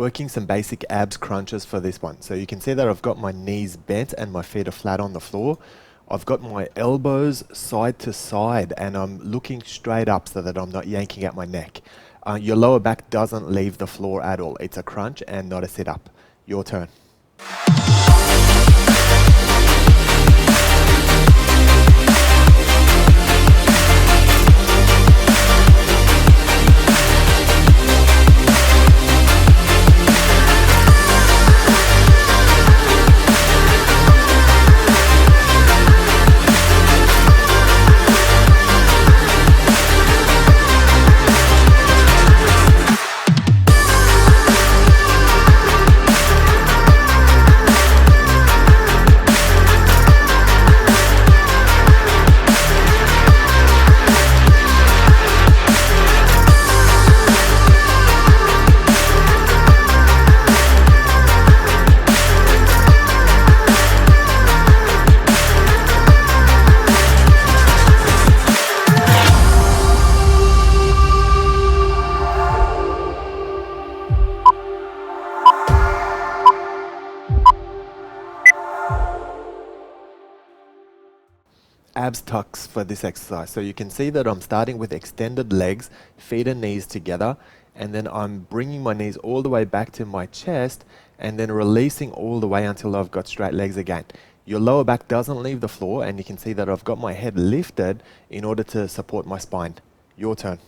working some basic abs crunches for this one. So you can see that I've got my knees bent and my feet are flat on the floor. I've got my elbows side to side and I'm looking straight up so that I'm not yanking at my neck. Your lower back doesn't leave the floor at all. It's a crunch and not a sit up. Your turn. Abs tucks for this exercise. So you can see that I'm starting with extended legs, feet and knees together, and then I'm bringing my knees all the way back to my chest and then releasing all the way until I've got straight legs again. Your lower back doesn't leave the floor and you can see that I've got my head lifted in order to support my spine. Your turn.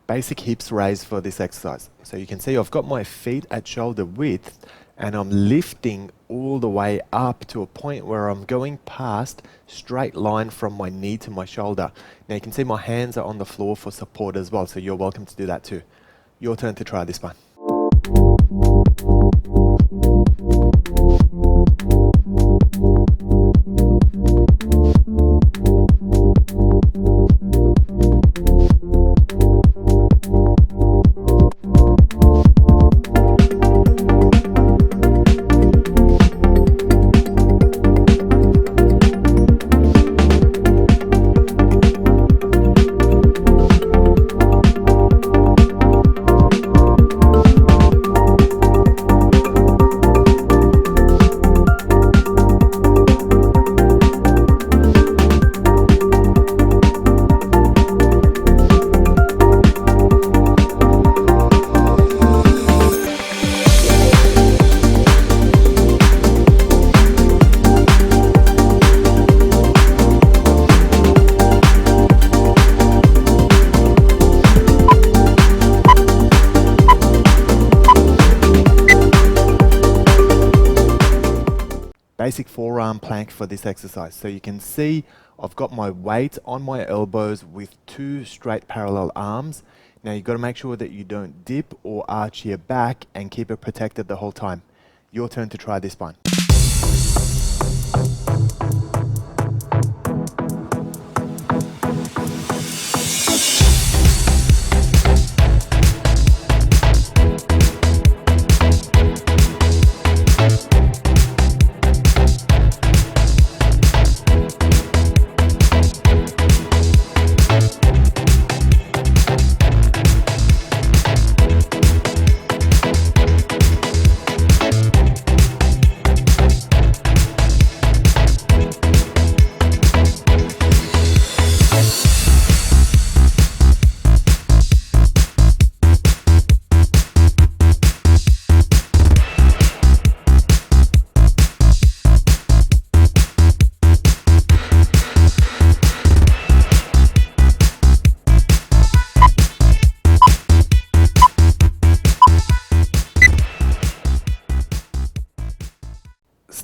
Basic hips raise for this exercise. So you can see I've got my feet at shoulder width and I'm lifting all the way up to a point where I'm going past straight line from my knee to my shoulder. Now you can see my hands are on the floor for support as well, so you're welcome to do that too. Your turn to try this one. Basic forearm plank for this exercise. So you can see I've got my weight on my elbows with two straight parallel arms. Now you've got to make sure that you don't dip or arch your back and keep it protected the whole time. Your turn to try this one.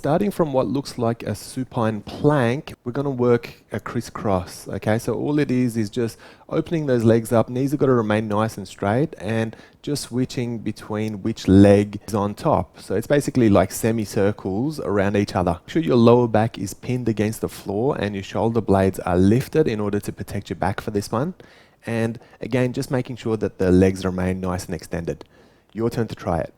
starting from what looks like a supine plank, we're going to work a crisscross. Okay, so all it is just opening those legs up. Knees have got to remain nice and straight, and just switching between which leg is on top. So it's basically like semicircles around each other. Make sure your lower back is pinned against the floor and your shoulder blades are lifted in order to protect your back for this one. And again, just making sure that the legs remain nice and extended. Your turn to try it.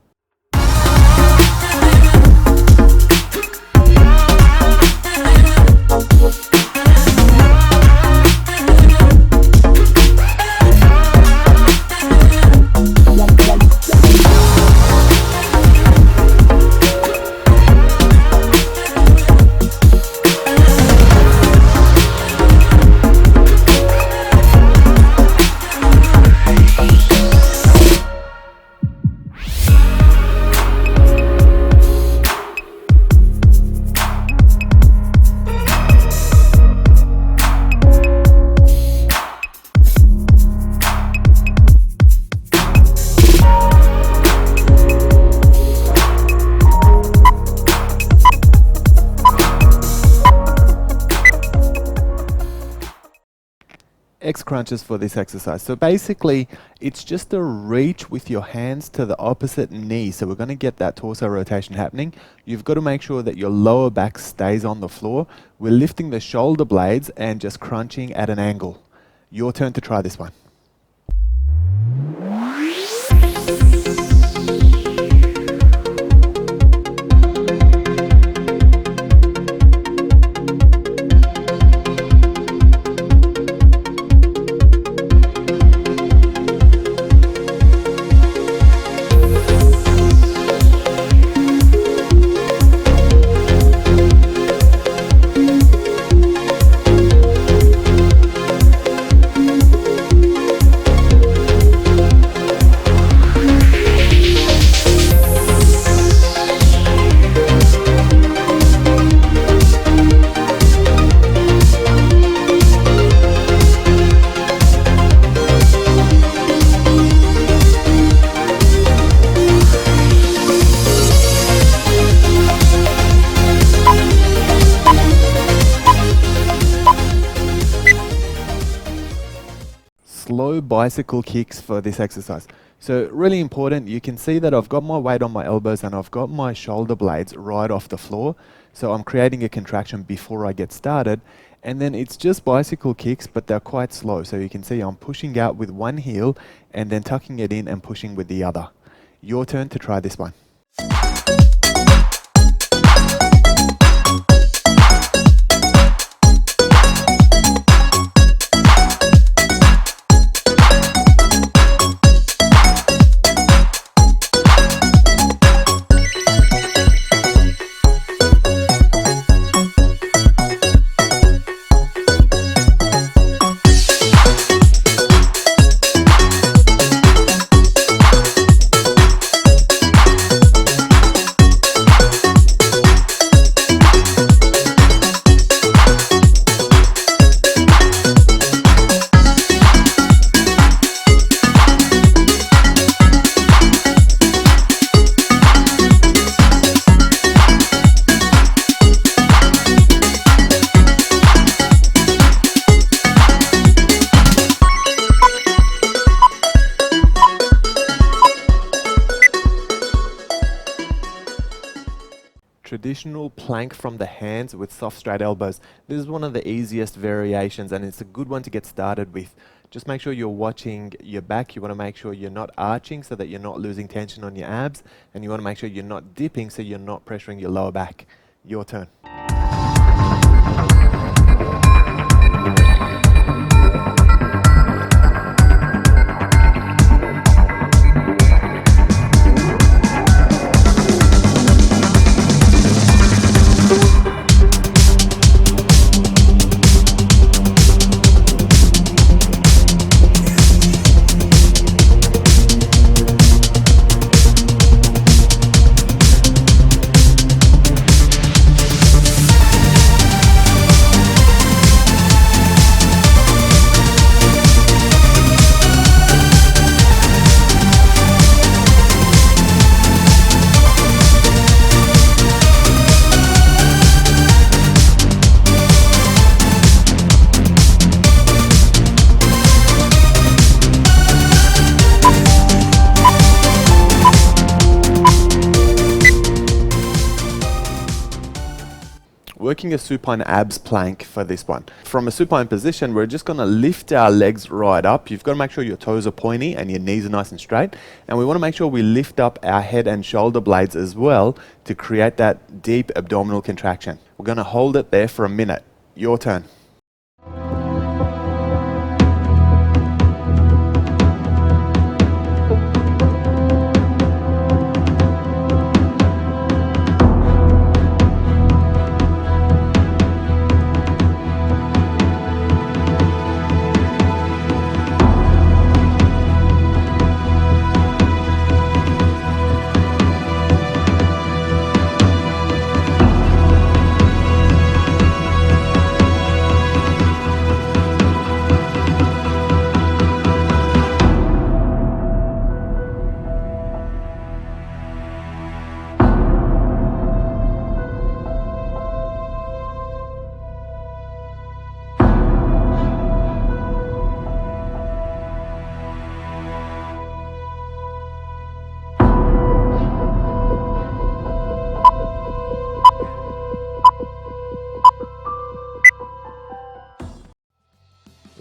X crunches for this exercise. So basically, it's just a reach with your hands to the opposite knee. So we're going to get that torso rotation happening. You've got to make sure that your lower back stays on the floor. We're lifting the shoulder blades and just crunching at an angle. Your turn to try this one. Slow bicycle kicks for this exercise. So really important, you can see that I've got my weight on my elbows and I've got my shoulder blades right off the floor. So I'm creating a contraction before I get started. And then it's just bicycle kicks, but they're quite slow. So you can see I'm pushing out with one heel and then tucking it in and pushing with the other. Your turn to try this one. Traditional plank from the hands with soft straight elbows. This is one of the easiest variations and it's a good one to get started with. Just make sure you're watching your back. You want to make sure you're not arching so that you're not losing tension on your abs, and you want to make sure you're not dipping so you're not pressuring your lower back. Your turn. working a supine abs plank for this one. From a supine position, we're just gonna lift our legs right up. You've got to make sure your toes are pointy and your knees are nice and straight. And we wanna make sure we lift up our head and shoulder blades as well to create that deep abdominal contraction. We're gonna hold it there for a minute. Your turn.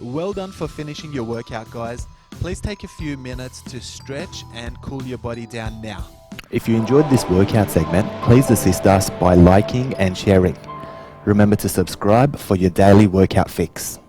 Well done for finishing your workout, guys. Please take a few minutes to stretch and cool your body down now. If you enjoyed this workout segment, please assist us by liking and sharing. Remember to subscribe for your daily workout fix.